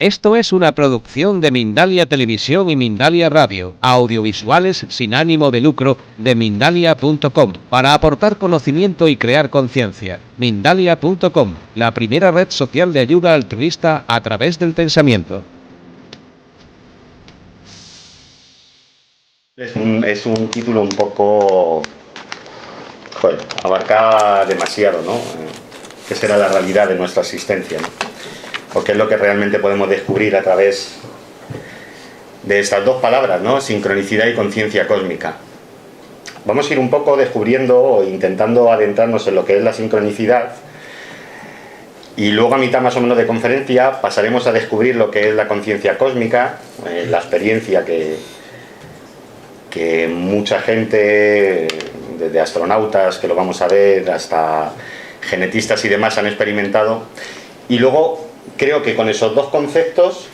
Esto es una producción de Mindalia Televisión y Mindalia Radio, audiovisuales sin ánimo de lucro, de Mindalia.com, para aportar conocimiento y crear conciencia. Mindalia.com, la primera red social de ayuda altruista a través del pensamiento. Es un título un poco... Joder, abarca demasiado, ¿no? ¿Qué será la realidad de nuestra existencia, ¿no? O qué es lo que realmente podemos descubrir a través de estas dos palabras, ¿no? Sincronicidad y conciencia cósmica. Vamos a ir un poco descubriendo o intentando adentrarnos en lo que es la sincronicidad, y luego a mitad más o menos de conferencia pasaremos a descubrir lo que es la conciencia cósmica, la experiencia que mucha gente, desde astronautas, que lo vamos a ver, hasta genetistas y demás han experimentado. Y luego creo que con esos dos conceptos,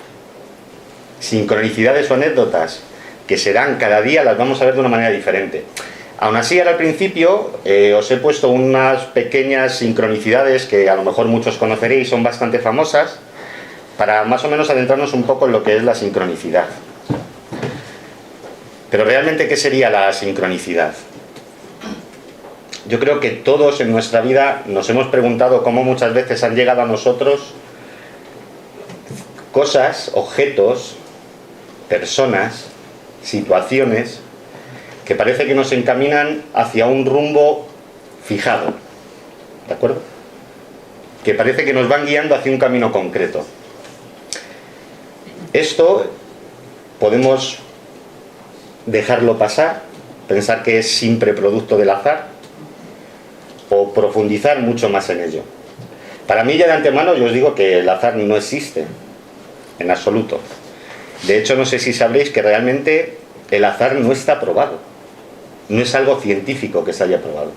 sincronicidades o anécdotas, que serán cada día, las vamos a ver de una manera diferente. Aún así, ahora al principio os he puesto unas pequeñas sincronicidades que a lo mejor muchos conoceréis, son bastante famosas, para más o menos adentrarnos un poco en lo que es la sincronicidad. Pero realmente, ¿qué sería la sincronicidad? Yo creo que todos en nuestra vida nos hemos preguntado cómo muchas veces han llegado a nosotros cosas, objetos, personas, situaciones que parece que nos encaminan hacia un rumbo fijado, ¿de acuerdo? Que parece que nos van guiando hacia un camino concreto. Esto podemos dejarlo pasar, pensar que es siempre producto del azar, o profundizar mucho más en ello. Para mí, ya de antemano, yo os digo que el azar no existe en absoluto. De hecho, no sé si sabréis que realmente el azar no está probado, no es algo científico que se haya probado.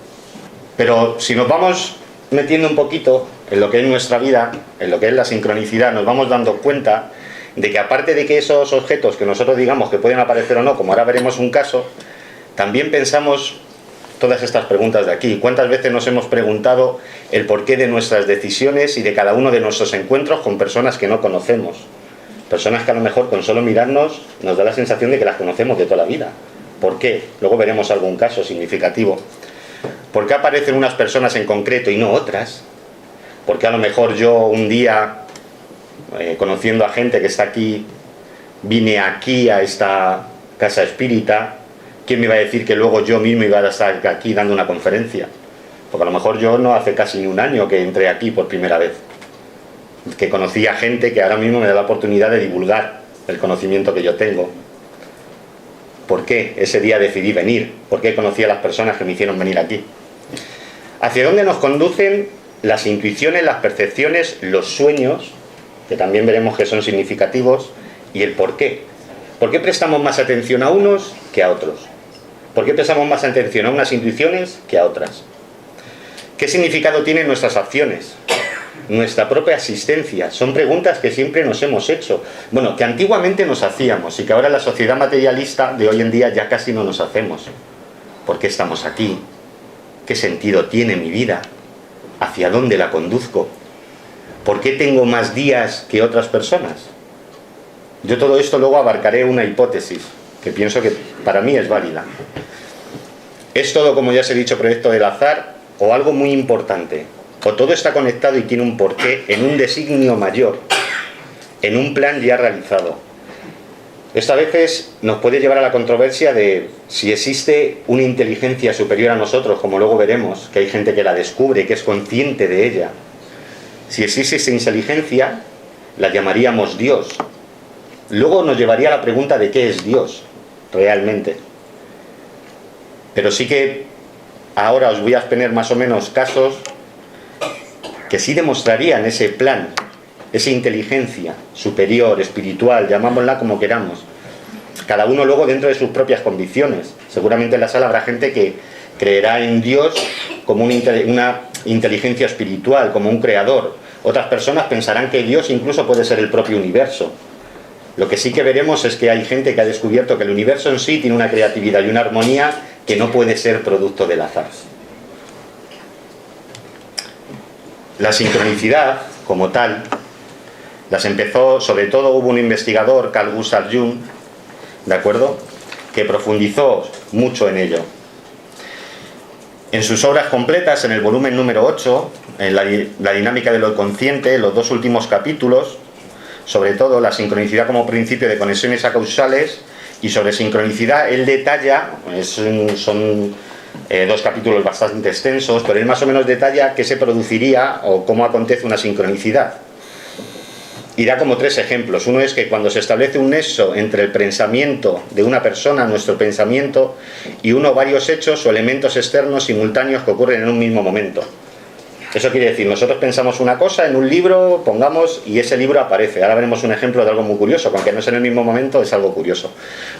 Pero si nos vamos metiendo un poquito en lo que es nuestra vida, en lo que es la sincronicidad, nos vamos dando cuenta de que, aparte de que esos objetos que nosotros digamos que pueden aparecer o no, como ahora veremos un caso, también pensamos todas estas preguntas de aquí. ¿Cuántas veces nos hemos preguntado el porqué de nuestras decisiones y de cada uno de nuestros encuentros con personas que no conocemos? Personas que a lo mejor con solo mirarnos nos da la sensación de que las conocemos de toda la vida. ¿Por qué? Luego veremos algún caso significativo. ¿Por qué aparecen unas personas en concreto y no otras? ¿Por qué a lo mejor yo un día, conociendo a gente que está aquí, vine aquí a esta casa espírita? ¿Quién me iba a decir que luego yo mismo iba a estar aquí dando una conferencia? Porque a lo mejor yo no hace casi ni un año que entré aquí por primera vez, que conocí a gente que ahora mismo me da la oportunidad de divulgar el conocimiento que yo tengo. ¿Por qué ese día decidí venir? ¿Por qué conocí a las personas que me hicieron venir aquí? ¿Hacia dónde nos conducen las intuiciones, las percepciones, los sueños, que también veremos que son significativos, y el por qué? ¿Por qué prestamos más atención a unos que a otros? ¿Por qué prestamos más atención a unas intuiciones que a otras? ¿Qué significado tienen nuestras acciones? Nuestra propia existencia. Son preguntas que siempre nos hemos hecho. Bueno, que antiguamente nos hacíamos y que ahora en la sociedad materialista de hoy en día ya casi no nos hacemos. ¿Por qué estamos aquí? ¿Qué sentido tiene mi vida? ¿Hacia dónde la conduzco? ¿Por qué tengo más días que otras personas? Yo todo esto luego abarcaré una hipótesis que pienso que para mí es válida. Es todo, como ya os he dicho, proyecto del azar o algo muy importante. O todo está conectado y tiene un porqué en un designio mayor, en un plan ya realizado. Esto a veces nos puede llevar a la controversia de si existe una inteligencia superior a nosotros, como luego veremos, que hay gente que la descubre, que es consciente de ella. Si existe esa inteligencia, la llamaríamos Dios. Luego nos llevaría a la pregunta de qué es Dios realmente. Pero sí que ahora os voy a exponer más o menos casos que sí demostrarían ese plan, esa inteligencia superior, espiritual, llamámosla como queramos. Cada uno luego dentro de sus propias convicciones. Seguramente en la sala habrá gente que creerá en Dios como una inteligencia espiritual, como un creador. Otras personas pensarán que Dios incluso puede ser el propio universo. Lo que sí que veremos es que hay gente que ha descubierto que el universo en sí tiene una creatividad y una armonía que no puede ser producto del azar. La sincronicidad, como tal, Las empezó, sobre todo hubo un investigador, Carl Gustav Jung, ¿de acuerdo?, que profundizó mucho en ello. En sus obras completas, en el volumen número 8, en la dinámica de lo consciente, los 2 últimos capítulos, sobre todo la sincronicidad como principio de conexiones acausales, y sobre sincronicidad él detalla, son 2 capítulos bastante extensos, pero él más o menos detalla qué se produciría o cómo acontece una sincronicidad. Y da como 3 ejemplos. Uno es que cuando se establece un nexo entre el pensamiento de una persona, nuestro pensamiento, y uno o varios hechos o elementos externos simultáneos que ocurren en un mismo momento. Eso quiere decir, nosotros pensamos una cosa en un libro, pongamos, y ese libro aparece. Ahora veremos un ejemplo de algo muy curioso, aunque no es en el mismo momento, es algo curioso.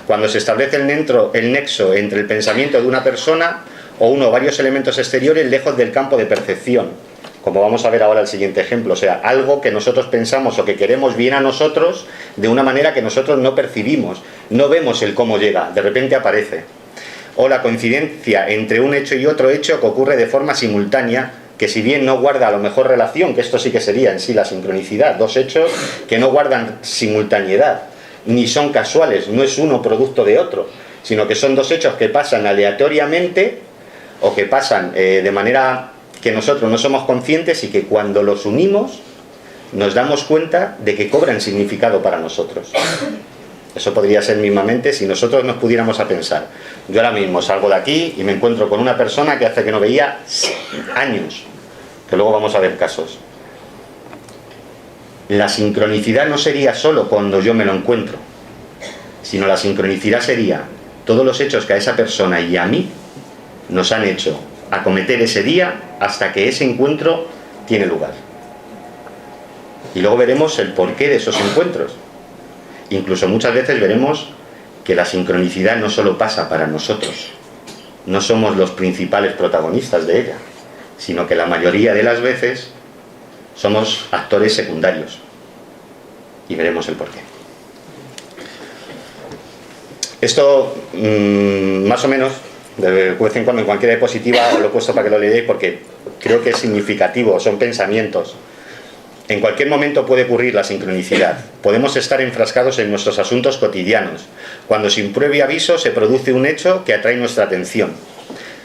Cuando se establece el nexo entre el pensamiento de una persona o uno o varios elementos exteriores lejos del campo de percepción, como vamos a ver ahora el siguiente ejemplo, o sea, algo que nosotros pensamos o que queremos viene a nosotros de una manera que nosotros no percibimos, no vemos el cómo llega, de repente aparece. O la coincidencia entre un hecho y otro hecho que ocurre de forma simultánea, que si bien no guarda a lo mejor relación, que esto sí que sería en sí la sincronicidad, 2 hechos que no guardan simultaneidad, ni son casuales, no es uno producto de otro, sino que son 2 hechos que pasan aleatoriamente o que pasan de manera que nosotros no somos conscientes y que cuando los unimos nos damos cuenta de que cobran significado para nosotros. Eso podría ser mismamente si nosotros nos pudiéramos a pensar. Yo ahora mismo salgo de aquí y me encuentro con una persona que hace que no veía años, que luego vamos a ver casos. La sincronicidad no sería solo cuando yo me lo encuentro, sino la sincronicidad sería todos los hechos que a esa persona y a mí nos han hecho acometer ese día hasta que ese encuentro tiene lugar. Y luego veremos el porqué de esos encuentros. Incluso muchas veces veremos que la sincronicidad no solo pasa para nosotros, no somos los principales protagonistas de ella, sino que la mayoría de las veces somos actores secundarios. Y veremos el porqué. Esto, más o menos, de vez en cuando en cualquier diapositiva lo he puesto para que lo leáis porque creo que es significativo, son pensamientos. En cualquier momento puede ocurrir la sincronicidad. Podemos estar enfrascados en nuestros asuntos cotidianos, cuando sin previo aviso se produce un hecho que atrae nuestra atención.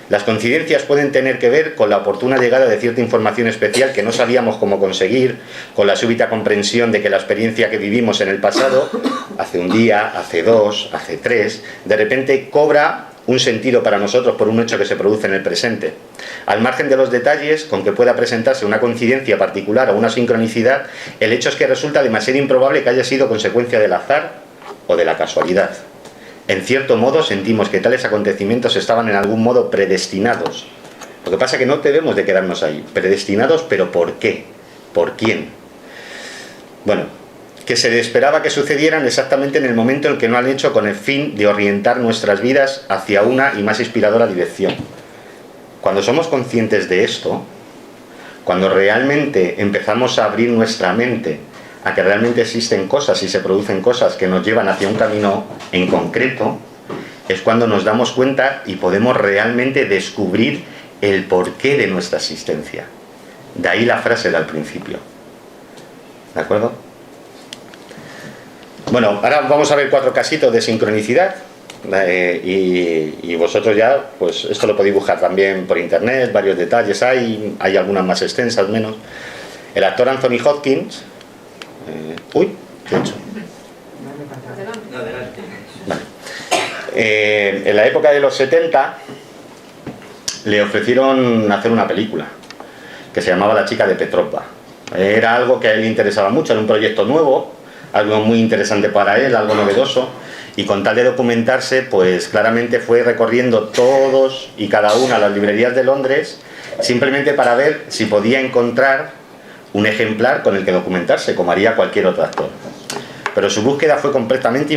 Las coincidencias pueden tener que ver con la oportuna llegada de cierta información especial que no sabíamos cómo conseguir, con la súbita comprensión de que la experiencia que vivimos en el pasado, hace un día, hace 2, hace 3, de repente cobra un sentido para nosotros por un hecho que se produce en el presente. Al margen de los detalles con que pueda presentarse una coincidencia particular o una sincronicidad, el hecho es que resulta demasiado improbable que haya sido consecuencia del azar o de la casualidad. En cierto modo sentimos que tales acontecimientos estaban en algún modo predestinados. Lo que pasa es que no debemos de quedarnos ahí. Predestinados, pero ¿por qué? ¿Por quién? Bueno, que se esperaba que sucedieran exactamente en el momento en que no han hecho con el fin de orientar nuestras vidas hacia una y más inspiradora dirección. Cuando somos conscientes de esto, cuando realmente empezamos a abrir nuestra mente a que realmente existen cosas y se producen cosas que nos llevan hacia un camino en concreto, es cuando nos damos cuenta y podemos realmente descubrir el porqué de nuestra existencia. De ahí la frase del principio. ¿De acuerdo? Bueno, ahora vamos a ver 4 casitos de sincronicidad y vosotros ya, pues esto lo podéis buscar también por internet, varios detalles hay algunas más extensas, menos. El actor Anthony Hopkins, ¿qué he hecho? Vale. En la época de los 70 le ofrecieron hacer una película que se llamaba La chica de Petrova. Era algo que a él le interesaba mucho, era un proyecto nuevo, algo muy interesante para él, algo novedoso, y con tal de documentarse, pues claramente fue recorriendo todos y cada una de las librerías de Londres, simplemente para ver si podía encontrar un ejemplar con el que documentarse, como haría cualquier otro actor. Pero su búsqueda fue completamente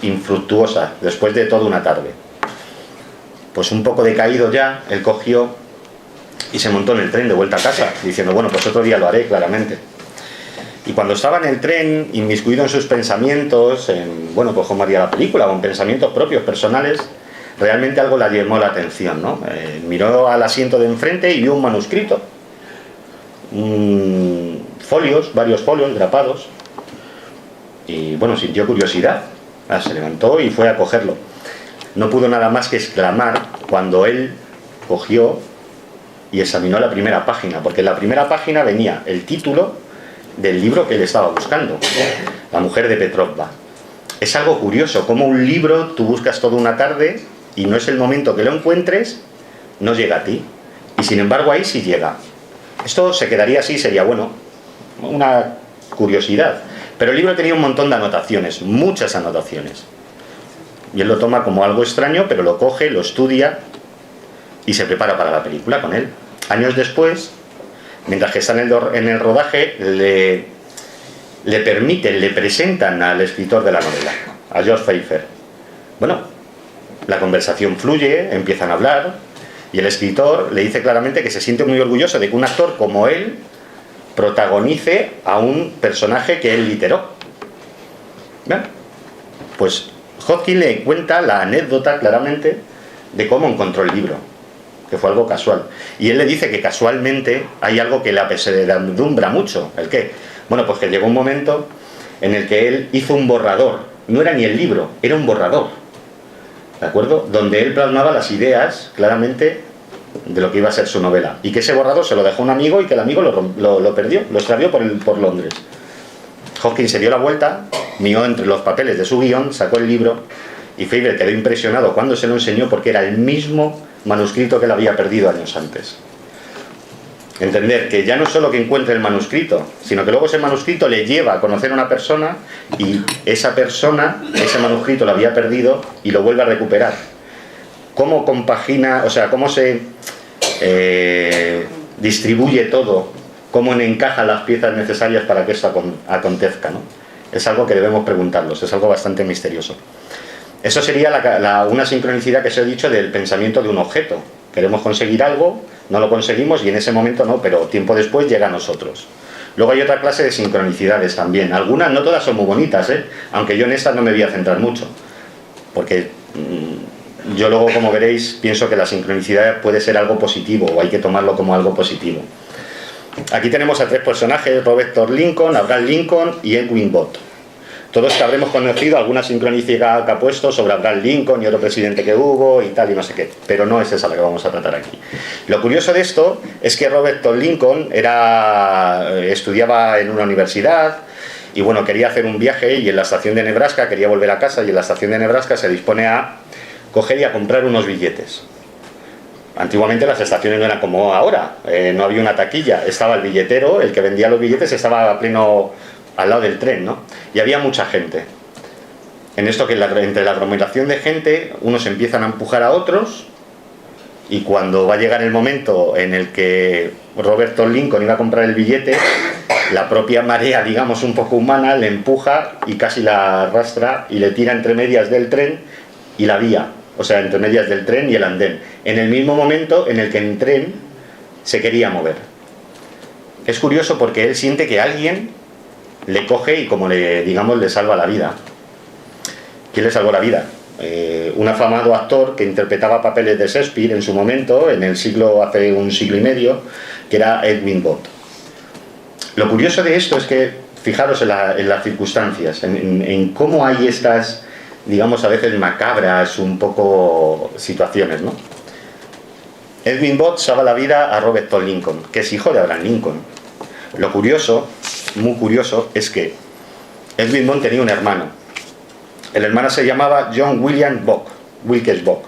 infructuosa, después de toda una tarde. Pues un poco decaído ya, él cogió y se montó en el tren de vuelta a casa, diciendo, bueno, pues otro día lo haré, claramente. Y cuando estaba en el tren, inmiscuido en sus pensamientos, en, bueno, pues cómo haría la película, o en pensamientos propios, personales, realmente algo le llamó la atención, ¿no? Miró al asiento de enfrente y vio un manuscrito. Folios, varios folios grapados, y bueno, sintió curiosidad. Se levantó y fue a cogerlo. No pudo nada más que exclamar cuando él cogió y examinó la primera página, porque en la primera página venía el título del libro que él estaba buscando, La mujer de Petrovna. Es algo curioso, como un libro tú buscas toda una tarde y no es el momento que lo encuentres, no llega a ti, y sin embargo ahí sí llega. Esto se quedaría así, sería bueno, una curiosidad, pero el libro tenía un montón de anotaciones, muchas anotaciones, y él lo toma como algo extraño, pero lo coge, lo estudia y se prepara para la película con él. Años después, mientras que está en el rodaje, le presentan al escritor de la novela, a George Pfeiffer. Bueno, la conversación fluye, empiezan a hablar, y el escritor le dice claramente que se siente muy orgulloso de que un actor como él protagonice a un personaje que él literó. ¿Bien? Pues Hodgkin le cuenta la anécdota claramente de cómo encontró el libro, que fue algo casual. Y él le dice que casualmente hay algo que le apesadumbra mucho. ¿El qué? Bueno, pues que llegó un momento en el que él hizo un borrador. No era ni el libro, era un borrador. ¿De acuerdo? Donde él plasmaba las ideas claramente de lo que iba a ser su novela. Y que ese borrador se lo dejó a un amigo y que el amigo lo perdió, lo extravió por Londres. Hodgkin se dio la vuelta, miró entre los papeles de su guión, sacó el libro y Pfeiffer quedó impresionado cuando se lo enseñó porque era el mismo manuscrito que él había perdido años antes. Entender que ya no es solo que encuentre el manuscrito, sino que luego ese manuscrito le lleva a conocer a una persona y esa persona, ese manuscrito lo había perdido y lo vuelve a recuperar. ¿Cómo compagina, o sea, cómo se distribuye todo, cómo encaja las piezas necesarias para que esto acontezca, ¿no? Es algo que debemos preguntarnos, es algo bastante misterioso. Eso sería una sincronicidad que se ha dicho del pensamiento de un objeto. Queremos conseguir algo, no lo conseguimos y en ese momento no, pero tiempo después llega a nosotros. Luego hay otra clase de sincronicidades también. Algunas, no todas son muy bonitas, aunque yo en estas no me voy a centrar mucho, porque yo luego, como veréis, pienso que la sincronicidad puede ser algo positivo o hay que tomarlo como algo positivo. Aquí tenemos a tres personajes: Robert Lincoln, Abraham Lincoln y Edwin Booth. Todos que habremos conocido alguna sincronicidad que ha puesto sobre Abraham Lincoln y otro presidente que hubo y tal y no sé qué, pero no es esa la que vamos a tratar aquí. Lo curioso de esto es que Robert Lincoln estudiaba en una universidad y bueno, quería hacer un viaje y en la estación de Nebraska quería volver a casa y en la estación de Nebraska se dispone a coger y a comprar unos billetes. Antiguamente las estaciones no eran como ahora, no había una taquilla, estaba el billetero, el que vendía los billetes estaba a pleno al lado del tren, ¿no? Y había mucha gente. En esto que entre la aglomeración de gente, unos empiezan a empujar a otros y cuando va a llegar el momento en el que Robert Lincoln iba a comprar el billete, la propia marea, digamos, un poco humana, le empuja y casi la arrastra y le tira entre medias del tren y la vía, o sea, entre medias del tren y el andén, en el mismo momento en el que el tren se quería mover. Es curioso porque él siente que alguien le coge y como le salva la vida. ¿Quién le salvó la vida? Un afamado actor que interpretaba papeles de Shakespeare en su momento, hace un siglo y medio, que era Edwin Booth. Lo curioso de esto es que, fijaros en las circunstancias, en cómo hay estas, digamos, a veces macabras, un poco situaciones, ¿no? Edwin Booth salva la vida a Robert Lincoln, que es hijo de Abraham Lincoln. Lo curioso, muy curioso, es que Edwin Booth tenía un hermano. El hermano se llamaba John Wilkes Booth,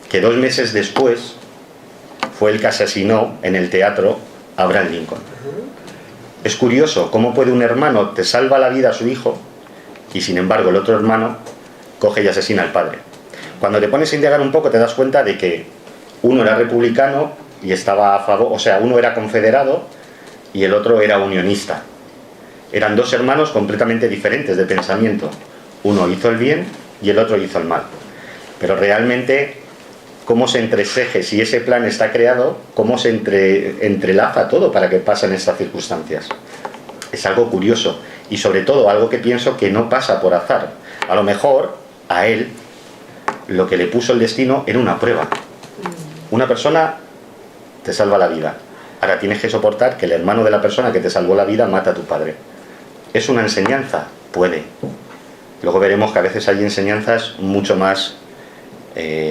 que 2 meses después fue el que asesinó en el teatro a Abraham Lincoln. Es curioso cómo puede un hermano te salva la vida a su hijo y sin embargo el otro hermano coge y asesina al padre. Cuando te pones a indagar un poco te das cuenta de que uno era republicano y estaba a favor, o sea, uno era confederado y el otro era unionista. Eran 2 hermanos completamente diferentes de pensamiento. Uno hizo el bien y el otro hizo el mal. Pero realmente, cómo se entreteje, si ese plan está creado, cómo se entrelaza todo para que pasen estas circunstancias. Es algo curioso y sobre todo algo que pienso que no pasa por azar. A lo mejor a él lo que le puso el destino era una prueba. Una persona te salva la vida. Ahora tienes que soportar que el hermano de la persona que te salvó la vida mata a tu padre. Es una enseñanza puede. Luego veremos que a veces hay enseñanzas mucho más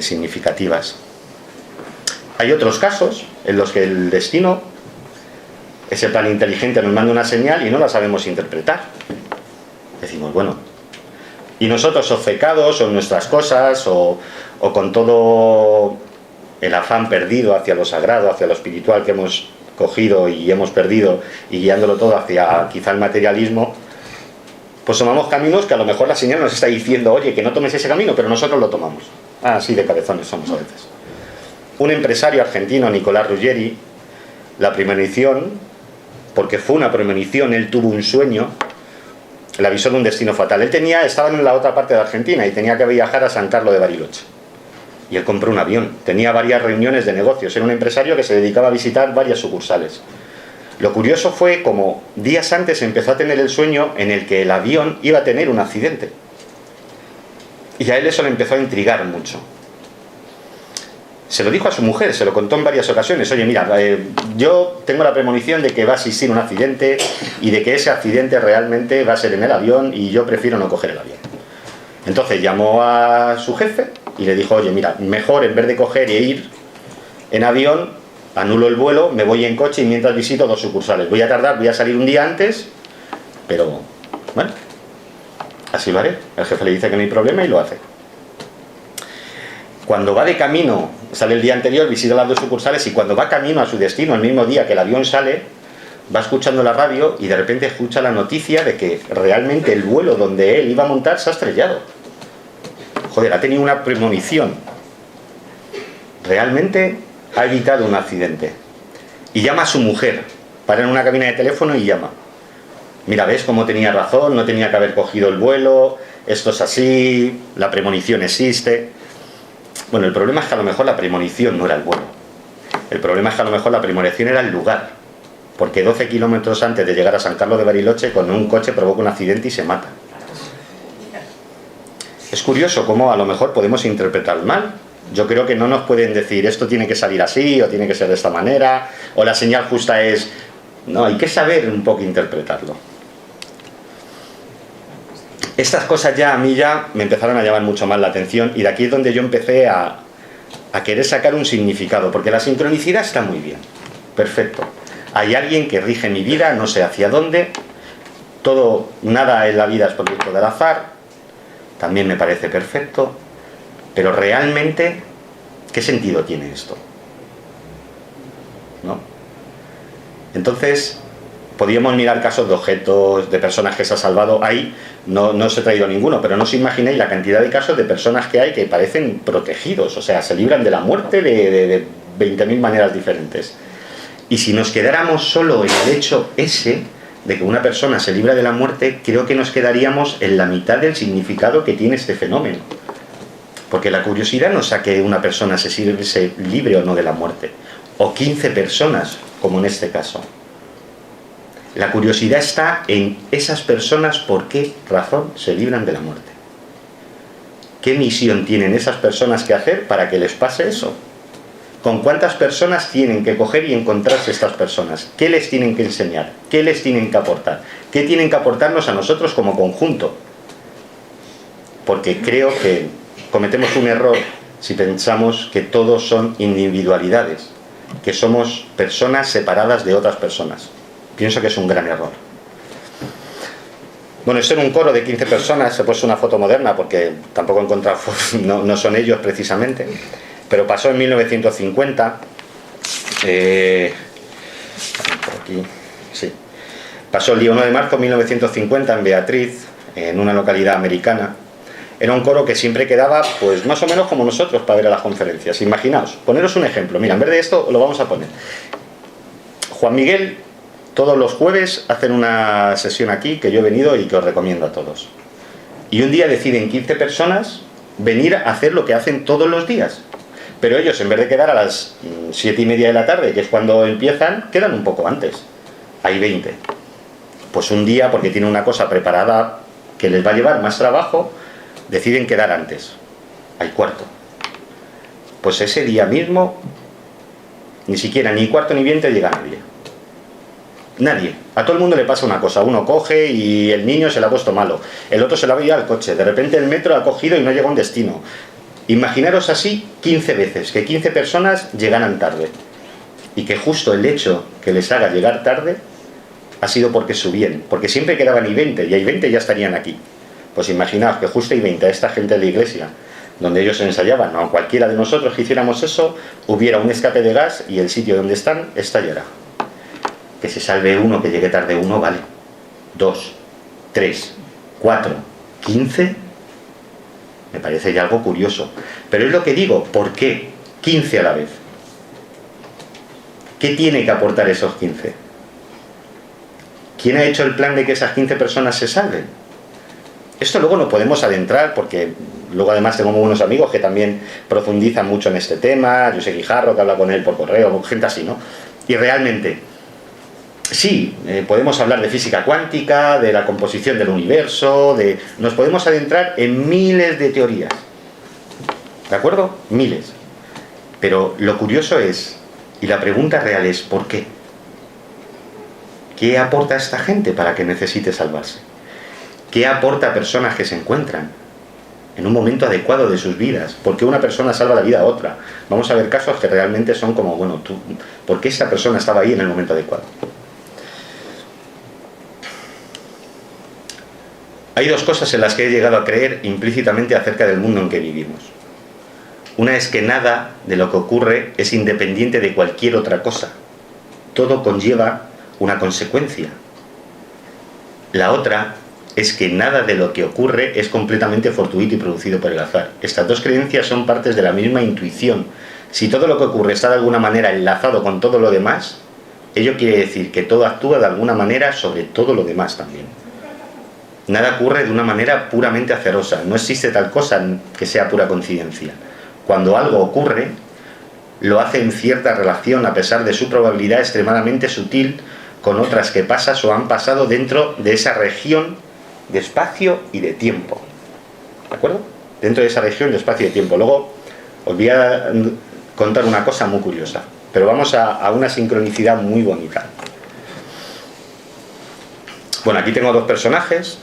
significativas. Hay otros casos en los que el destino, ese plan inteligente, nos manda una señal y no la sabemos interpretar. Decimos, bueno, y nosotros obcecados o en nuestras cosas o con todo el afán perdido hacia lo sagrado, hacia lo espiritual que hemos cogido y hemos perdido, y guiándolo todo hacia quizá el materialismo, pues tomamos caminos que a lo mejor la señal nos está diciendo, oye, que no tomes ese camino, pero nosotros lo tomamos. Así de cabezones somos a veces. Un empresario argentino, Nicolás Ruggeri, la premonición, porque fue una premonición, él tuvo un sueño, le avisó de un destino fatal. Estaba en la otra parte de Argentina y tenía que viajar a San Carlos de Bariloche. Y él compró un avión, tenía varias reuniones de negocios, era un empresario que se dedicaba a visitar varias sucursales. Lo curioso fue como días antes empezó a tener el sueño en el que el avión iba a tener un accidente. Y a él eso le empezó a intrigar mucho. Se lo dijo a su mujer, se lo contó en varias ocasiones. Oye, mira, yo tengo la premonición de que va a existir un accidente y de que ese accidente realmente va a ser en el avión y yo prefiero no coger el avión. Entonces llamó a su jefe y le dijo, oye, mira, mejor en vez de coger e ir en avión, anulo el vuelo, me voy en coche y mientras visito 2 sucursales. Voy a tardar, voy a salir un día antes, pero bueno, así lo haré. El jefe le dice que no hay problema y lo hace. Cuando va de camino, sale el día anterior, visita las 2 sucursales y cuando va camino a su destino, el mismo día que el avión sale, va escuchando la radio y de repente escucha la noticia de que realmente el vuelo donde él iba a montar se ha estrellado. Joder, ha tenido una premonición. Realmente ha evitado un accidente. Y llama a su mujer, para en una cabina de teléfono y llama. Mira, ¿ves cómo tenía razón? No tenía que haber cogido el vuelo, esto es así, la premonición existe. Bueno, el problema es que a lo mejor la premonición no era el vuelo. El problema es que a lo mejor la premonición era el lugar. Porque 12 kilómetros antes de llegar a San Carlos de Bariloche, con un coche provoca un accidente y se mata. Es curioso cómo a lo mejor podemos interpretar mal. Yo creo que no nos pueden decir esto tiene que salir así o tiene que ser de esta manera o la señal justa es... No, hay que saber un poco interpretarlo. Estas cosas ya a mí ya me empezaron a llamar mucho más la atención y de aquí es donde yo empecé a querer sacar un significado, porque la sincronicidad está muy bien, perfecto. Hay alguien que rige mi vida, no sé hacia dónde, nada en la vida es producto del azar, también me parece perfecto, pero realmente, ¿qué sentido tiene esto? ¿No? Entonces, podríamos mirar casos de objetos, de personas que se ha salvado. Ahí no os he traído ninguno, pero no os imagináis la cantidad de casos de personas que hay que parecen protegidos, o sea, se libran de la muerte de 20.000 maneras diferentes. Y si nos quedáramos solo en el hecho ese de que una persona se libra de la muerte, creo que nos quedaríamos en la mitad del significado que tiene este fenómeno. Porque la curiosidad no es a que una persona se libre o no de la muerte, o 15 personas, como en este caso. La curiosidad está en esas personas, por qué razón se libran de la muerte. ¿Qué misión tienen esas personas que hacer para que les pase eso? ¿Con cuántas personas tienen que coger y encontrarse estas personas? ¿Qué les tienen que enseñar? ¿Qué les tienen que aportar? ¿Qué tienen que aportarnos a nosotros como conjunto? Porque creo que cometemos un error si pensamos que todos son individualidades, que somos personas separadas de otras personas. Pienso que es un gran error. Bueno, esto era un coro de 15 personas, he puesto una foto moderna porque tampoco he encontrado fotos, no son ellos precisamente, pero pasó en 1950, por aquí, sí. Pasó el día 1 de marzo de 1950 en Beatriz, en una localidad americana. Era un coro que siempre quedaba, pues más o menos como nosotros para ver a las conferencias. Imaginaos, poneros un ejemplo, mira, en vez de esto lo vamos a poner. Juan Miguel todos los jueves hacen una sesión aquí que yo he venido y que os recomiendo a todos. Y un día deciden 15 personas venir a hacer lo que hacen todos los días. Pero ellos, en vez de quedar a las 7:30 de la tarde, que es cuando empiezan, quedan un poco antes. Hay 20. Pues un día, porque tienen una cosa preparada que les va a llevar más trabajo, deciden quedar antes. Hay cuarto. Pues ese día mismo, ni siquiera ni cuarto ni 20 llega nadie. Nadie. A todo el mundo le pasa una cosa. Uno coge y el niño se le ha puesto malo. El otro se le ha ido al coche. De repente el metro ha cogido y no llega a un destino. Imaginaros así 15 veces, que 15 personas llegaran tarde. Y que justo el hecho que les haga llegar tarde ha sido porque es su bien. Porque siempre quedaban y 20, y hay 20 ya estarían aquí. Pues imaginaos que justo hay 20 a esta gente de la iglesia, donde ellos ensayaban, o cualquiera de nosotros que hiciéramos eso, hubiera un escape de gas y el sitio donde están estallará. Que se salve uno, que llegue tarde uno, vale. 2, 3, 4, 15. Me parece ya algo curioso. Pero es lo que digo, ¿por qué 15 a la vez? ¿Qué tiene que aportar esos 15? ¿Quién ha hecho el plan de que esas 15 personas se salven? Esto luego no podemos adentrar, porque luego además tengo muy buenos amigos que también profundizan mucho en este tema. José Guijarro, que habla con él por correo, gente así, ¿no? Y realmente, sí, podemos hablar de física cuántica, de la composición del universo, nos podemos adentrar en miles de teorías. ¿De acuerdo? Miles. Pero lo curioso es, y la pregunta real es, ¿por qué? ¿Qué aporta a esta gente para que necesite salvarse? ¿Qué aporta a personas que se encuentran en un momento adecuado de sus vidas? ¿Por qué una persona salva la vida a otra? Vamos a ver casos que realmente son como, bueno, ¿por qué esta persona estaba ahí en el momento adecuado? Hay dos cosas en las que he llegado a creer implícitamente acerca del mundo en que vivimos. Una es que nada de lo que ocurre es independiente de cualquier otra cosa. Todo conlleva una consecuencia. La otra es que nada de lo que ocurre es completamente fortuito y producido por el azar. Estas dos creencias son partes de la misma intuición. Si todo lo que ocurre está de alguna manera enlazado con todo lo demás, ello quiere decir que todo actúa de alguna manera sobre todo lo demás también. Nada ocurre de una manera puramente azarosa. No existe tal cosa que sea pura coincidencia. Cuando algo ocurre, lo hace en cierta relación, a pesar de su probabilidad extremadamente sutil, con otras que pasas o han pasado dentro de esa región de espacio y de tiempo. ¿De acuerdo? Dentro de esa región de espacio y de tiempo. Luego os voy a contar una cosa muy curiosa, pero vamos a una sincronicidad muy bonita. Bueno, aquí tengo dos personajes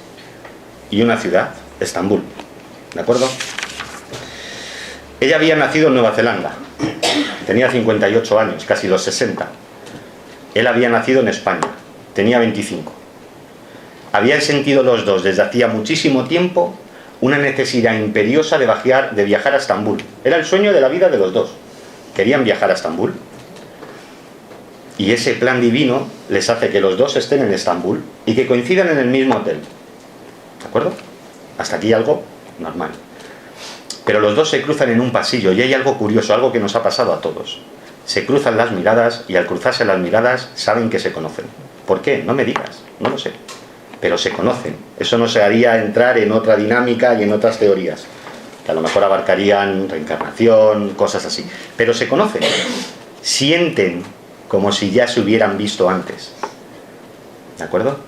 y una ciudad, Estambul. ¿De acuerdo? Ella había nacido en Nueva Zelanda. Tenía 58 años, casi los 60. Él había nacido en España. Tenía 25. Habían sentido los dos desde hacía muchísimo tiempo una necesidad imperiosa de viajar a Estambul. Era el sueño de la vida de los dos. Querían viajar a Estambul. Y ese plan divino les hace que los dos estén en Estambul y que coincidan en el mismo hotel. ¿De acuerdo? Hasta aquí algo normal. Pero los dos se cruzan en un pasillo y hay algo curioso, algo que nos ha pasado a todos. Se cruzan las miradas y al cruzarse las miradas saben que se conocen. ¿Por qué? No me digas, no lo sé. Pero se conocen. Eso nos haría entrar en otra dinámica y en otras teorías, que a lo mejor abarcarían reencarnación, cosas así. Pero se conocen. Sienten como si ya se hubieran visto antes. ¿De acuerdo?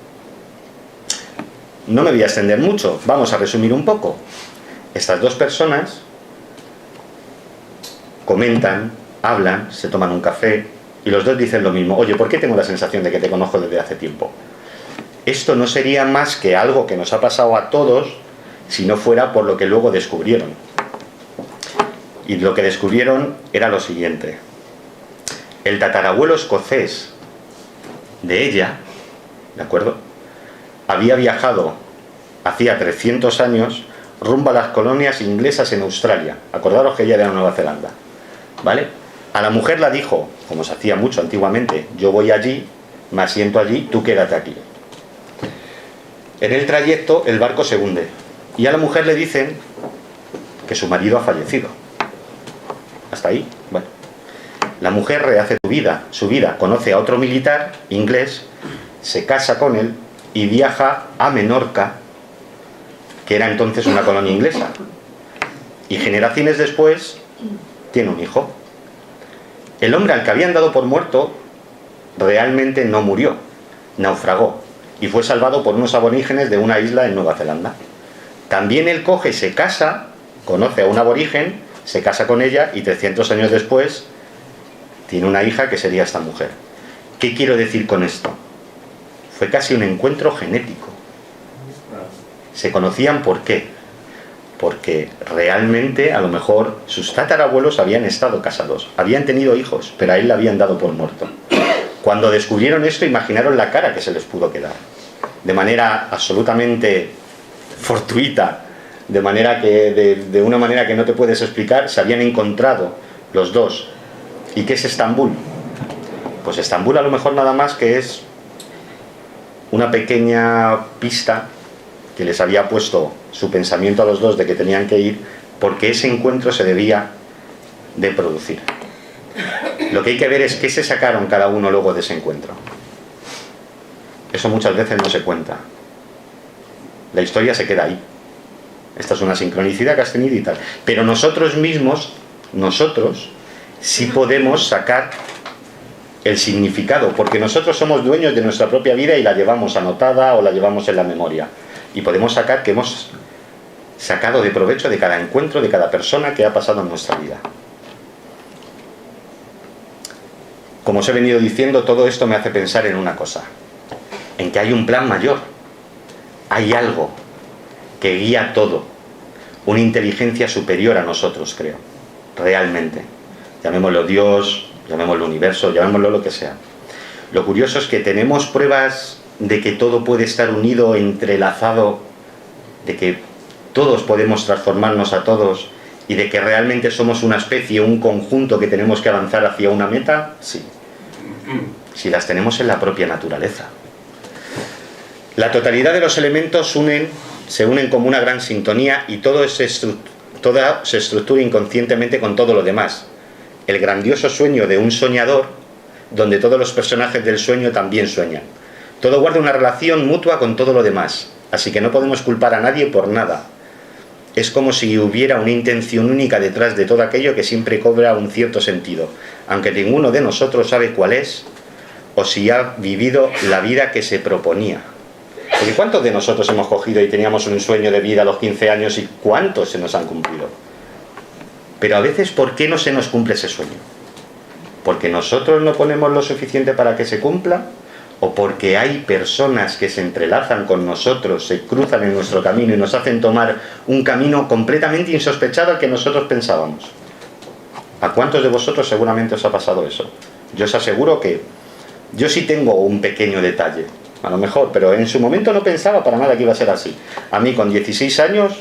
No me voy a extender mucho, vamos a resumir un poco. Estas dos personas comentan, hablan, se toman un café y los dos dicen lo mismo. Oye, ¿por qué tengo la sensación de que te conozco desde hace tiempo? Esto no sería más que algo que nos ha pasado a todos si no fuera por lo que luego descubrieron. Y lo que descubrieron era lo siguiente. El tatarabuelo escocés de ella, ¿de acuerdo?, había viajado hacía 300 años rumbo a las colonias inglesas en Australia. Acordaros que ella era de Nueva Zelanda, ¿vale? A la mujer la dijo, como se hacía mucho antiguamente, yo voy allí, me asiento allí, tú quédate aquí. En el trayecto el barco se hunde y a la mujer le dicen que su marido ha fallecido. Hasta ahí, bueno. La mujer rehace su vida, conoce a otro militar inglés, se casa con él y viaja a Menorca, que era entonces una colonia inglesa. Y generaciones después tiene un hijo. El hombre al que habían dado por muerto realmente no murió, naufragó y fue salvado por unos aborígenes de una isla en Nueva Zelanda. También él coge, se casa, conoce a un aborigen, se casa con ella y 300 años después tiene una hija que sería esta mujer. ¿Qué quiero decir con esto? Fue casi un encuentro genético. Se conocían ¿por qué? Porque realmente a lo mejor sus tatarabuelos habían estado casados, habían tenido hijos, pero a él le habían dado por muerto. Cuando descubrieron esto, imaginaron la cara que se les pudo quedar. De manera absolutamente fortuita, de una manera que no te puedes explicar, se habían encontrado los dos. ¿Y qué es Estambul? Pues Estambul a lo mejor nada más que es una pequeña pista que les había puesto su pensamiento a los dos de que tenían que ir, porque ese encuentro se debía de producir. Lo que hay que ver es qué se sacaron cada uno luego de ese encuentro. Eso muchas veces no se cuenta. La historia se queda ahí. Esta es una sincronicidad que has tenido y tal. Pero nosotros mismos, sí podemos sacar el significado, porque nosotros somos dueños de nuestra propia vida y la llevamos anotada o la llevamos en la memoria. Y podemos sacar que hemos sacado de provecho de cada encuentro, de cada persona que ha pasado en nuestra vida. Como os he venido diciendo, todo esto me hace pensar en una cosa, en que hay un plan mayor, hay algo que guía todo, una inteligencia superior a nosotros, creo, realmente. Llamémoslo Dios, llamémoslo universo, llamémoslo lo que sea. Lo curioso es que tenemos pruebas de que todo puede estar unido, entrelazado, de que todos podemos transformarnos a todos y de que realmente somos una especie, un conjunto que tenemos que avanzar hacia una meta. Sí, si las tenemos en la propia naturaleza. La totalidad de los elementos se unen como una gran sintonía y todo se estructura inconscientemente con todo lo demás. El grandioso sueño de un soñador, donde todos los personajes del sueño también sueñan. Todo guarda una relación mutua con todo lo demás, así que no podemos culpar a nadie por nada. Es como si hubiera una intención única detrás de todo aquello que siempre cobra un cierto sentido, aunque ninguno de nosotros sabe cuál es o si ha vivido la vida que se proponía. Porque ¿cuántos de nosotros hemos cogido y teníamos un sueño de vida a los 15 años y cuántos se nos han cumplido? Pero a veces, ¿por qué no se nos cumple ese sueño? ¿Porque nosotros no ponemos lo suficiente para que se cumpla? ¿O porque hay personas que se entrelazan con nosotros, se cruzan en nuestro camino y nos hacen tomar un camino completamente insospechado al que nosotros pensábamos? ¿A cuántos de vosotros seguramente os ha pasado eso? Yo os aseguro que yo sí tengo un pequeño detalle, a lo mejor, pero en su momento no pensaba para nada que iba a ser así. A mí con 16 años,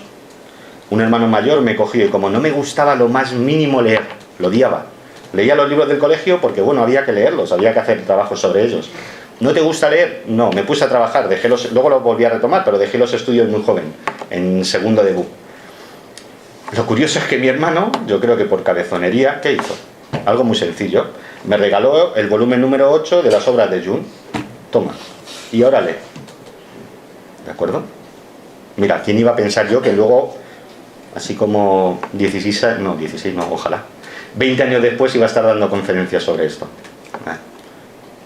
un hermano mayor me cogió y como no me gustaba lo más mínimo leer, lo odiaba. Leía los libros del colegio porque, bueno, había que leerlos, había que hacer trabajos sobre ellos. ¿No te gusta leer? No, me puse a trabajar, luego lo volví a retomar, pero dejé los estudios muy joven, en segundo de BU. Lo curioso es que mi hermano, yo creo que por cabezonería, ¿qué hizo? Algo muy sencillo. Me regaló el volumen número 8 de las obras de Jung. Toma, y ahora lee. ¿De acuerdo? Mira, ¿quién iba a pensar yo que luego, así como 16 no, ojalá, 20 años después iba a estar dando conferencias sobre esto?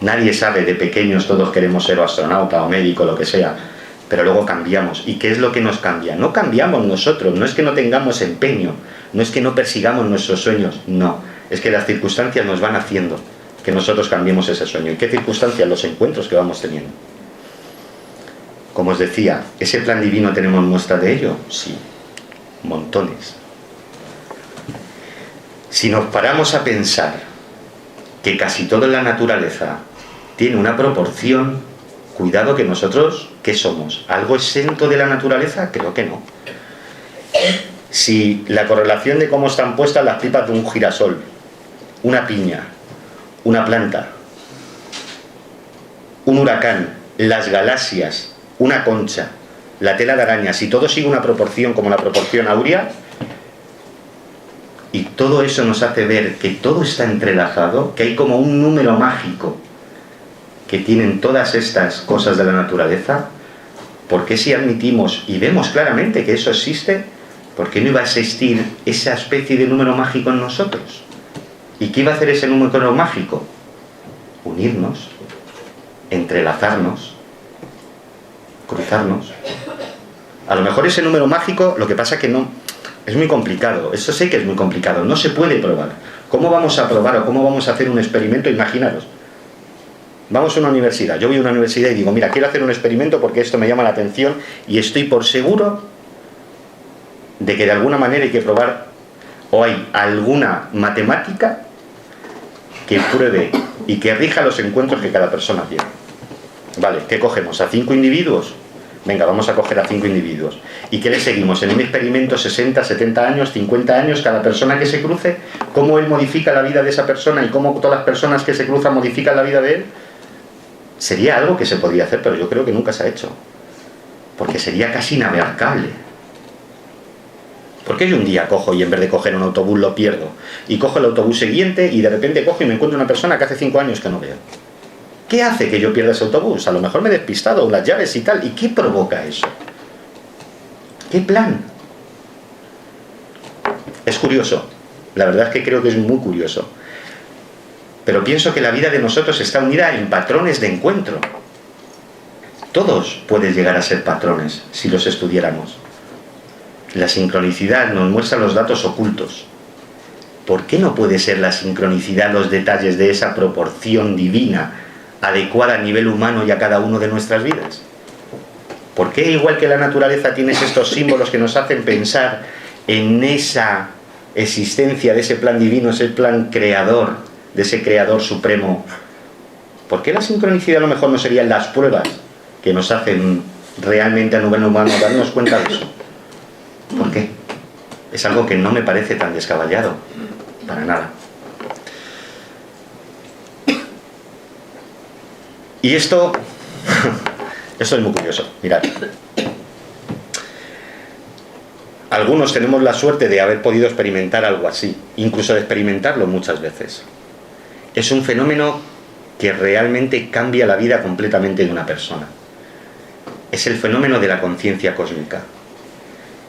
Nadie sabe, de pequeños todos queremos ser o astronauta o médico, lo que sea, pero luego cambiamos. ¿Y qué es lo que nos cambia? No cambiamos nosotros, no es que no tengamos empeño, no es que no persigamos nuestros sueños, no, es que las circunstancias nos van haciendo que nosotros cambiemos ese sueño. ¿Y qué circunstancias? Los encuentros que vamos teniendo. Como os decía, ¿ese plan divino tenemos muestra de ello? Sí, montones. Si nos paramos a pensar que casi todo en la naturaleza tiene una proporción, cuidado que nosotros, ¿qué somos? ¿Algo exento de la naturaleza? Creo que no. Si la correlación de cómo están puestas las pipas de un girasol, una piña, una planta, un huracán, las galaxias, una concha, la tela de araña, si todo sigue una proporción como la proporción áurea, y todo eso nos hace ver que todo está entrelazado, que hay como un número mágico que tienen todas estas cosas de la naturaleza, ¿por qué si admitimos y vemos claramente que eso existe, por qué no iba a existir esa especie de número mágico en nosotros? ¿Y qué iba a hacer ese número mágico? Unirnos, entrelazarnos, cruzarnos. A lo mejor ese número mágico, lo que pasa que no, es muy complicado, eso sé que es muy complicado, no se puede probar. ¿Cómo vamos a probar o cómo vamos a hacer un experimento? Imaginaros, Vamos a una universidad, yo voy a una universidad y digo, mira, quiero hacer un experimento porque esto me llama la atención y estoy por seguro de que de alguna manera hay que probar, o hay alguna matemática que pruebe y que rija los encuentros que cada persona tiene. Vale, ¿qué cogemos? ¿A 5 individuos? Venga, vamos a coger a 5 individuos. ¿Y qué le seguimos? En un experimento 60, 70 años, 50 años, cada persona que se cruce, cómo él modifica la vida de esa persona y cómo todas las personas que se cruzan modifican la vida de él. Sería algo que se podría hacer, pero yo creo que nunca se ha hecho. Porque sería casi inabarcable. ¿Por qué yo un día cojo y en vez de coger un autobús lo pierdo? Y cojo el autobús siguiente y de repente cojo y me encuentro una persona que hace 5 años que no veo. ¿Qué hace que yo pierda ese autobús? A lo mejor me he despistado, las llaves y tal. ¿Y qué provoca eso? ¿Qué plan? Es curioso. La verdad es que creo que es muy curioso. Pero pienso que la vida de nosotros está unida en patrones de encuentro. Todos pueden llegar a ser patrones si los estudiáramos. La sincronicidad nos muestra los datos ocultos. ¿Por qué no puede ser la sincronicidad los detalles de esa proporción divina adecuada a nivel humano y a cada uno de nuestras vidas? ¿Por qué, igual que la naturaleza, tienes estos símbolos que nos hacen pensar en esa existencia de ese plan divino, ese plan creador, de ese creador supremo? ¿Por qué la sincronicidad a lo mejor no serían las pruebas que nos hacen realmente a nivel humano darnos cuenta de eso? ¿Por qué? Es algo que no me parece tan descabellado, para nada. Y esto es muy curioso. Mirad, algunos tenemos la suerte de haber podido experimentar algo así, incluso de experimentarlo muchas veces. Es un fenómeno que realmente cambia la vida completamente de una persona. Es el fenómeno de la conciencia cósmica.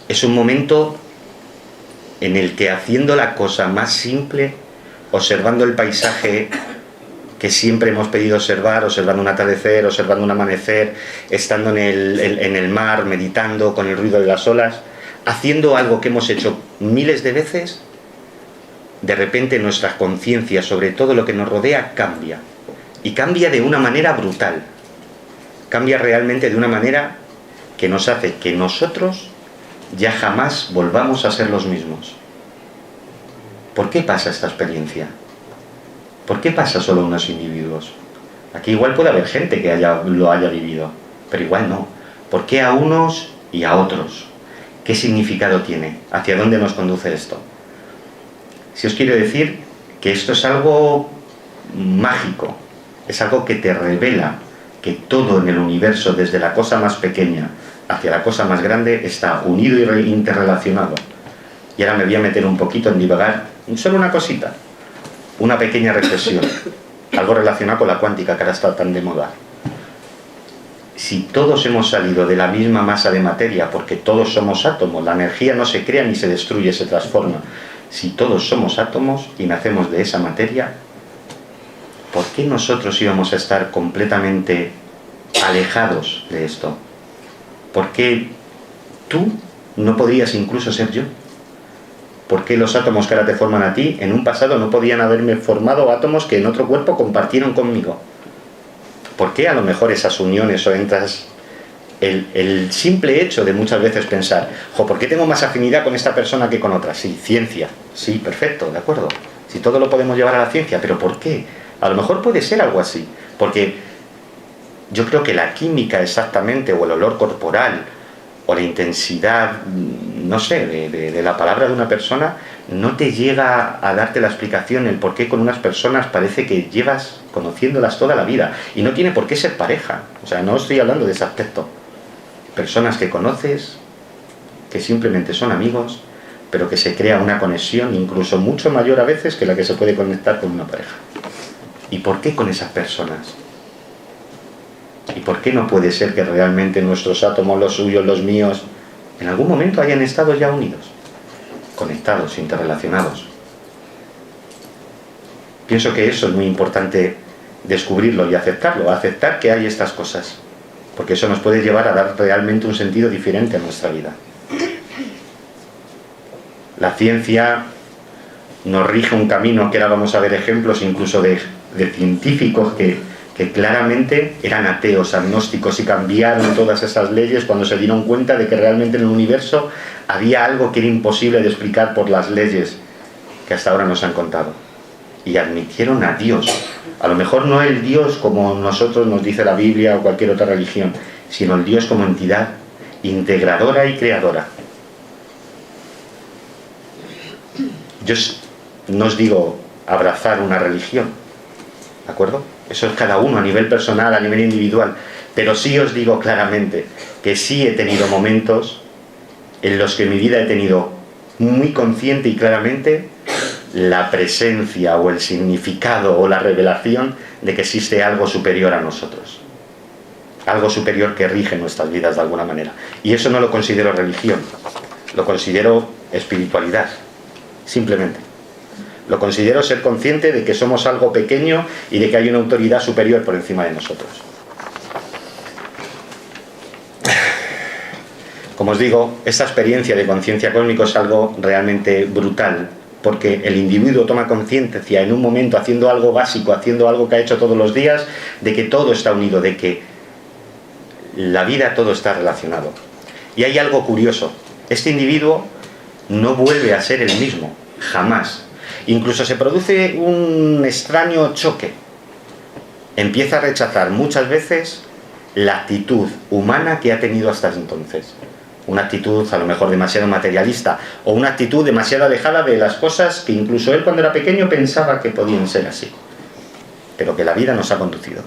Es un momento en el que, haciendo la cosa más simple, observando el paisaje que siempre hemos pedido observar, observando un atardecer, observando un amanecer, estando en el mar, meditando con el ruido de las olas, haciendo algo que hemos hecho miles de veces, de repente nuestra conciencia sobre todo lo que nos rodea cambia. Y cambia de una manera brutal. Cambia realmente de una manera que nos hace que nosotros ya jamás volvamos a ser los mismos. ¿Por qué pasa esta experiencia? ¿Por qué pasa solo a unos individuos? Aquí igual puede haber gente que lo haya vivido, pero igual no. ¿Por qué a unos y a otros? ¿Qué significado tiene? ¿Hacia dónde nos conduce esto? Si os quiero decir que esto es algo mágico, es algo que te revela que todo en el universo, desde la cosa más pequeña hacia la cosa más grande, está unido y interrelacionado. Y ahora me voy a meter un poquito en divagar, solo una cosita, una pequeña reflexión, algo relacionado con la cuántica que ahora está tan de moda. Si todos hemos salido de la misma masa de materia, porque todos somos átomos, la energía no se crea ni se destruye, se transforma. Si todos somos átomos y nacemos de esa materia, ¿por qué nosotros íbamos a estar completamente alejados de esto? ¿Por qué tú no podrías incluso ser yo? ¿Por qué los átomos que ahora te forman a ti, en un pasado no podían haberme formado átomos que en otro cuerpo compartieron conmigo? ¿Por qué a lo mejor esas uniones o entras... El simple hecho de muchas veces pensar, ¿por qué tengo más afinidad con esta persona que con otra? Sí, ciencia, sí, perfecto, de acuerdo. Si todo lo podemos llevar a la ciencia, ¿pero por qué? A lo mejor puede ser algo así, porque yo creo que la química exactamente, o el olor corporal, o la intensidad, no sé, de la palabra de una persona, no te llega a darte la explicación el por qué con unas personas parece que llevas conociéndolas toda la vida. Y no tiene por qué ser pareja, o sea, no estoy hablando de ese aspecto. Personas que conoces, que simplemente son amigos, pero que se crea una conexión incluso mucho mayor a veces que la que se puede conectar con una pareja. ¿Y por qué con esas personas? ¿Y por qué no puede ser que realmente nuestros átomos, los suyos, los míos, en algún momento hayan estado ya unidos, conectados, interrelacionados? Pienso que eso es muy importante descubrirlo y aceptarlo, aceptar que hay estas cosas, porque eso nos puede llevar a dar realmente un sentido diferente a nuestra vida. La ciencia nos rige un camino que ahora vamos a ver ejemplos incluso de científicos que que claramente eran ateos, agnósticos, y cambiaron todas esas leyes cuando se dieron cuenta de que realmente en el universo había algo que era imposible de explicar por las leyes que hasta ahora nos han contado. Y admitieron a Dios. A lo mejor no el Dios como nosotros nos dice la Biblia o cualquier otra religión, sino el Dios como entidad integradora y creadora. Yo no os digo abrazar una religión, ¿de acuerdo? Eso es cada uno a nivel personal, a nivel individual. Pero sí os digo claramente que sí he tenido momentos en los que en mi vida he tenido muy consciente y claramente la presencia o el significado o la revelación de que existe algo superior a nosotros. Algo superior que rige nuestras vidas de alguna manera. Y eso no lo considero religión, lo considero espiritualidad, simplemente. Lo considero ser consciente de que somos algo pequeño y de que hay una autoridad superior por encima de nosotros. Como os digo, esta experiencia de conciencia cósmica es algo realmente brutal, porque el individuo toma conciencia en un momento haciendo algo básico, haciendo algo que ha hecho todos los días, de que todo está unido, de que la vida todo está relacionado. Y hay algo curioso, este individuo no vuelve a ser el mismo, jamás. Incluso se produce un extraño choque. Empieza a rechazar muchas veces la actitud humana que ha tenido hasta entonces. Una actitud a lo mejor demasiado materialista, o una actitud demasiado alejada de las cosas que incluso él cuando era pequeño pensaba que podían ser así, pero que la vida nos ha conducido.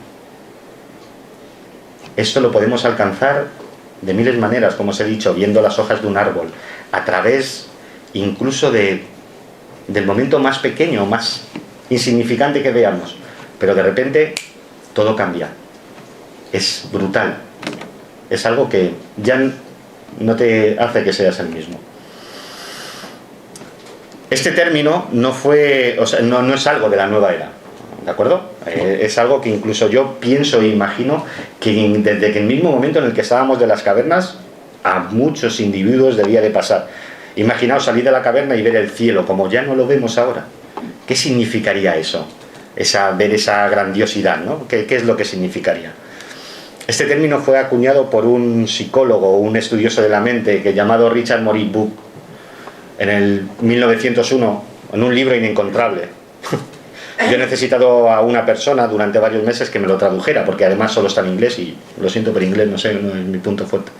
Esto lo podemos alcanzar de miles de maneras, como os he dicho, viendo las hojas de un árbol, a través incluso del momento más pequeño, más insignificante que veamos, pero de repente todo cambia. Es brutal. Es algo que ya no te hace que seas el mismo. Este término no fue, o sea, no es algo de la nueva era, ¿de acuerdo? Es algo que incluso yo pienso e imagino que desde que el mismo momento en el que estábamos de las cavernas, a muchos individuos debía de pasar. Imaginaos salir de la caverna y ver el cielo, como ya no lo vemos ahora. ¿Qué significaría eso? Ver esa grandiosidad, ¿no? ¿Qué es lo que significaría? Este término fue acuñado por un psicólogo, un estudioso de la mente, llamado Richard Maurice Bucke, en el 1901, en un libro inencontrable. Yo he necesitado a una persona durante varios meses que me lo tradujera, porque además solo está en inglés y lo siento, pero inglés no sé, no es mi punto fuerte.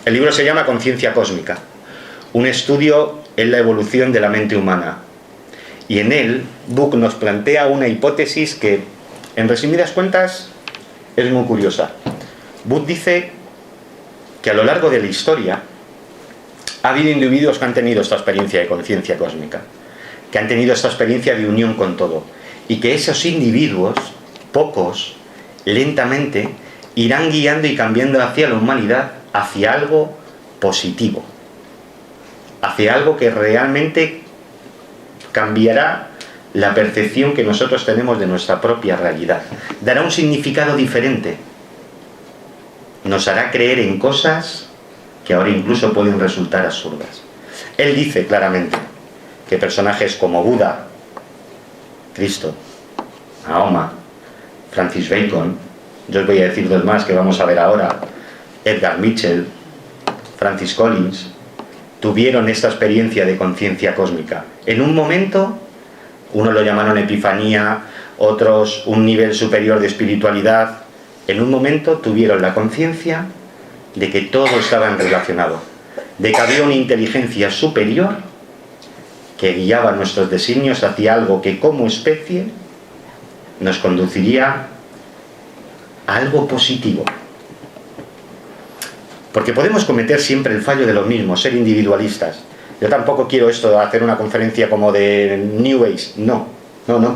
El libro se llama Conciencia Cósmica, un estudio en la evolución de la mente humana. Y en él, Bucke nos plantea una hipótesis que, en resumidas cuentas, es muy curiosa. Bucke dice que a lo largo de la historia ha habido individuos que han tenido esta experiencia de conciencia cósmica, que han tenido esta experiencia de unión con todo, y que esos individuos, pocos, lentamente, irán guiando y cambiando hacia la humanidad hacia algo positivo, hacia algo que realmente cambiará la percepción que nosotros tenemos de nuestra propia realidad. Dará un significado diferente. Nos hará creer en cosas que ahora incluso pueden resultar absurdas. Él dice claramente que personajes como Buda, Cristo, Mahoma, Francis Bacon, yo os voy a decir dos más que vamos a ver ahora, Edgar Mitchell, Francis Collins, tuvieron esta experiencia de conciencia cósmica. En un momento, unos lo llamaron epifanía, otros un nivel superior de espiritualidad. En un momento tuvieron la conciencia de que todo estaba relacionado, de que había una inteligencia superior que guiaba nuestros designios hacia algo que como especie nos conduciría a algo positivo. Porque podemos cometer siempre el fallo de lo mismo, ser individualistas. Yo tampoco quiero esto, hacer una conferencia como de New Age. No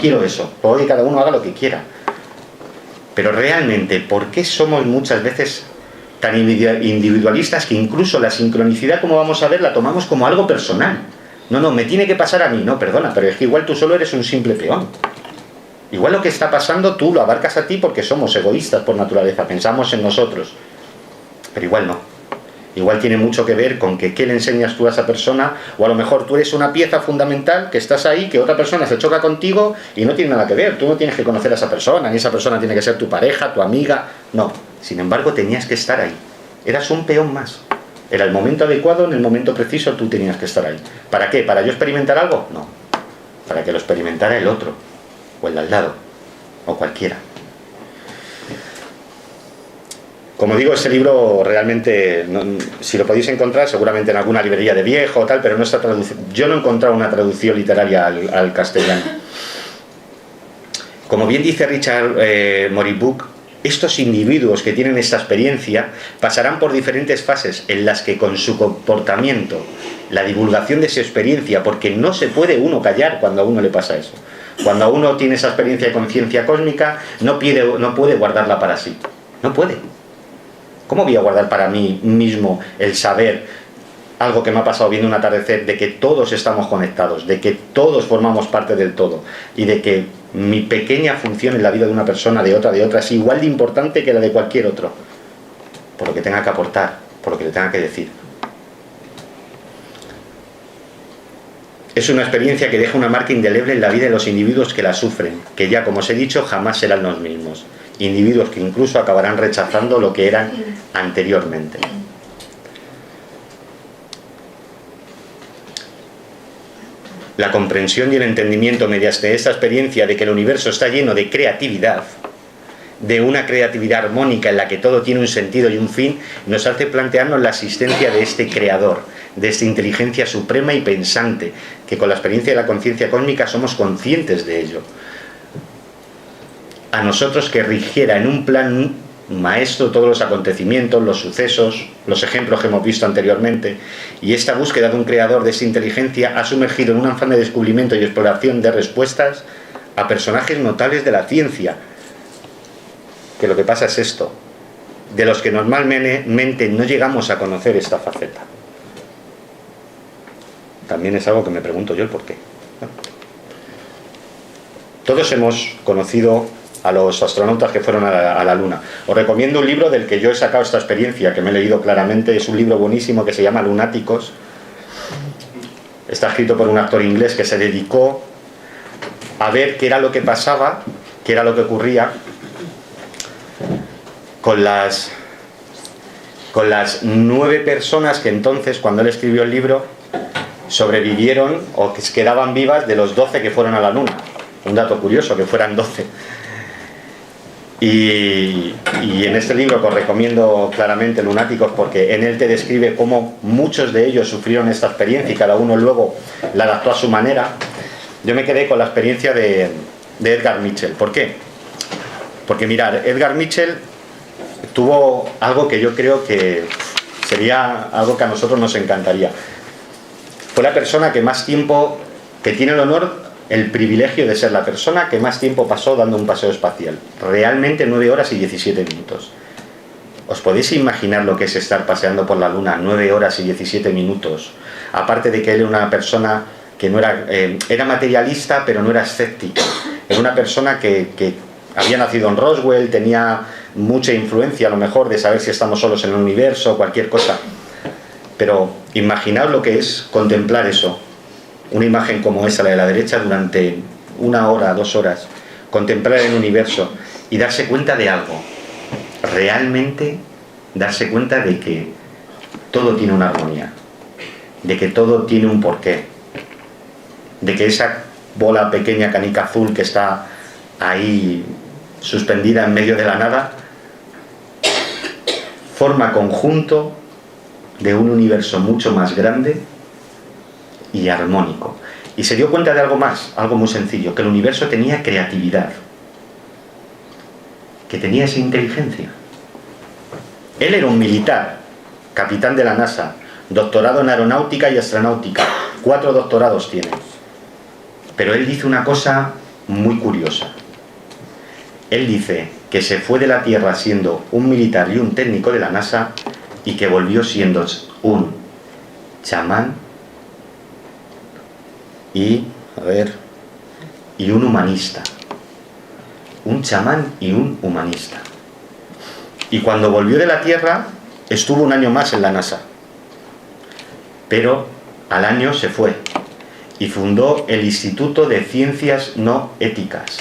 quiero eso. Puedo que cada uno haga lo que quiera. Pero realmente, ¿por qué somos muchas veces tan individualistas que incluso la sincronicidad, como vamos a ver, la tomamos como algo personal? No, me tiene que pasar a mí. No, perdona, pero es que igual tú solo eres un simple peón. Igual lo que está pasando tú lo abarcas a ti porque somos egoístas por naturaleza, pensamos en nosotros. Pero igual no. Igual tiene mucho que ver con que qué le enseñas tú a esa persona, o a lo mejor tú eres una pieza fundamental que estás ahí, que otra persona se choca contigo y no tiene nada que ver. Tú no tienes que conocer a esa persona, ni esa persona tiene que ser tu pareja, tu amiga. No. Sin embargo, tenías que estar ahí. Eras un peón más. Era el momento adecuado, en el momento preciso, tú tenías que estar ahí. ¿Para qué? ¿Para yo experimentar algo? No. Para que lo experimentara el otro, o el de al lado, o cualquiera. Como digo, este libro realmente, si lo podéis encontrar, seguramente en alguna librería de viejo o tal, pero no está traducido. Yo no he encontrado una traducción literaria al castellano. Como bien dice Richard Moribuc, estos individuos que tienen esta experiencia pasarán por diferentes fases en las que con su comportamiento, la divulgación de su experiencia, porque no se puede uno callar cuando a uno le pasa eso. Cuando a uno tiene esa experiencia de conciencia cósmica, no puede guardarla para sí. No puede. ¿Cómo voy a guardar para mí mismo el saber algo que me ha pasado viendo un atardecer, de que todos estamos conectados, de que todos formamos parte del todo, y de que mi pequeña función en la vida de una persona, de otra, es igual de importante que la de cualquier otro, por lo que tenga que aportar, por lo que le tenga que decir? Es una experiencia que deja una marca indeleble en la vida de los individuos que la sufren, que ya, como os he dicho, jamás serán los mismos. Individuos que incluso acabarán rechazando lo que eran anteriormente. La comprensión y el entendimiento mediante esta experiencia de que el universo está lleno de creatividad, de una creatividad armónica en la que todo tiene un sentido y un fin, nos hace plantearnos la existencia de este creador, de esta inteligencia suprema y pensante, que con la experiencia de la conciencia cósmica somos conscientes de ello. A nosotros que rigiera en un plan maestro todos los acontecimientos, los sucesos, los ejemplos que hemos visto anteriormente, y esta búsqueda de un creador de esa inteligencia ha sumergido en un afán de descubrimiento y exploración de respuestas a personajes notables de la ciencia, que lo que pasa es esto, de los que normalmente no llegamos a conocer esta faceta. También es algo que me pregunto yo el por qué. Todos hemos conocido a los astronautas que fueron a la Luna. Os recomiendo un libro del que yo he sacado esta experiencia, que me he leído claramente. Es un libro buenísimo que se llama Lunáticos. Está escrito por un actor inglés que se dedicó a ver qué era lo que pasaba, qué era lo que ocurría con las 9 personas que entonces, cuando él escribió el libro, sobrevivieron o que quedaban vivas de los 12 que fueron a la Luna. Un dato curioso, que fueran 12. Y en este libro que os recomiendo claramente, Lunáticos, porque en él te describe cómo muchos de ellos sufrieron esta experiencia y cada uno luego la adaptó a su manera. Yo me quedé con la experiencia de Edgar Mitchell. ¿Por qué? Porque mirad, Edgar Mitchell tuvo algo que yo creo que sería algo que a nosotros nos encantaría. Fue la persona que más tiempo, que tiene el honor, el privilegio de ser la persona que más tiempo pasó dando un paseo espacial. Realmente 9 horas y 17 minutos. ¿Os podéis imaginar lo que es estar paseando por la Luna 9 horas y 17 minutos? Aparte de que él era una persona que no era... era materialista, pero no era escéptico. Era una persona que había nacido en Roswell, tenía mucha influencia a lo mejor de saber si estamos solos en el universo, cualquier cosa. Pero imaginaos lo que es contemplar eso. Una imagen como esa, la de la derecha, durante 1 hora, 2 horas, contemplar el universo y darse cuenta de algo, realmente darse cuenta de que todo tiene una armonía, de que todo tiene un porqué, de que esa bola pequeña, canica azul que está ahí suspendida en medio de la nada, forma conjunto de un universo mucho más grande y armónico. Y se dio cuenta de algo más, algo muy sencillo, que el universo tenía creatividad, que tenía esa inteligencia. Él era un militar, capitán de la NASA, doctorado en aeronáutica y astronáutica, 4 doctorados tiene. Pero él dice una cosa muy curiosa. Él dice que se fue de la Tierra siendo un militar y un técnico de la NASA y que volvió siendo un chamán y un humanista. Un chamán y un humanista. Y cuando volvió de la Tierra, estuvo 1 año más en la NASA. pero al año se fue y fundó el Instituto de Ciencias No Éticas.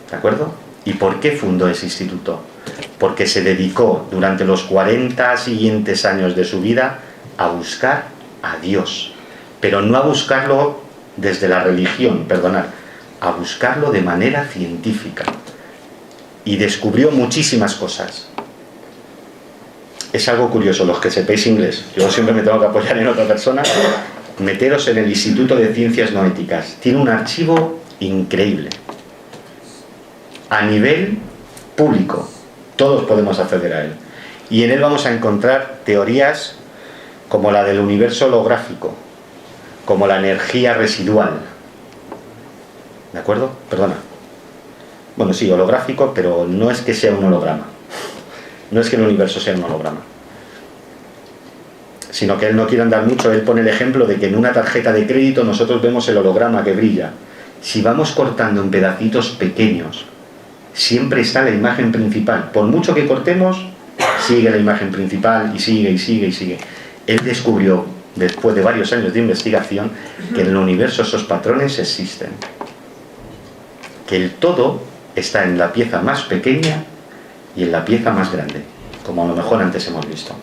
¿De acuerdo? ¿Y por qué fundó ese instituto? Porque se dedicó durante los 40 siguientes años de su vida a buscar a Dios, pero no a buscarlo desde la religión, perdonad, a buscarlo de manera científica. Y descubrió muchísimas cosas. Es algo curioso, los que sepáis inglés, yo siempre me tengo que apoyar en otra persona, meteros en el Instituto de Ciencias No Éticas. Tiene un archivo increíble. A nivel público, todos podemos acceder a él. Y en él vamos a encontrar teorías como la del universo holográfico, como la energía residual. ¿De acuerdo? Perdona. Bueno, sí, holográfico, pero no es que sea un holograma. No es que el universo sea un holograma. Sino que él no quiere andar mucho. Él pone el ejemplo de que en una tarjeta de crédito nosotros vemos el holograma que brilla. Si vamos cortando en pedacitos pequeños, siempre está la imagen principal. Por mucho que cortemos, sigue la imagen principal y sigue y sigue y sigue. Él descubrió, después de varios años de investigación, que en el universo esos patrones existen. Que el todo está en la pieza más pequeña y en la pieza más grande, como a lo mejor antes hemos visto.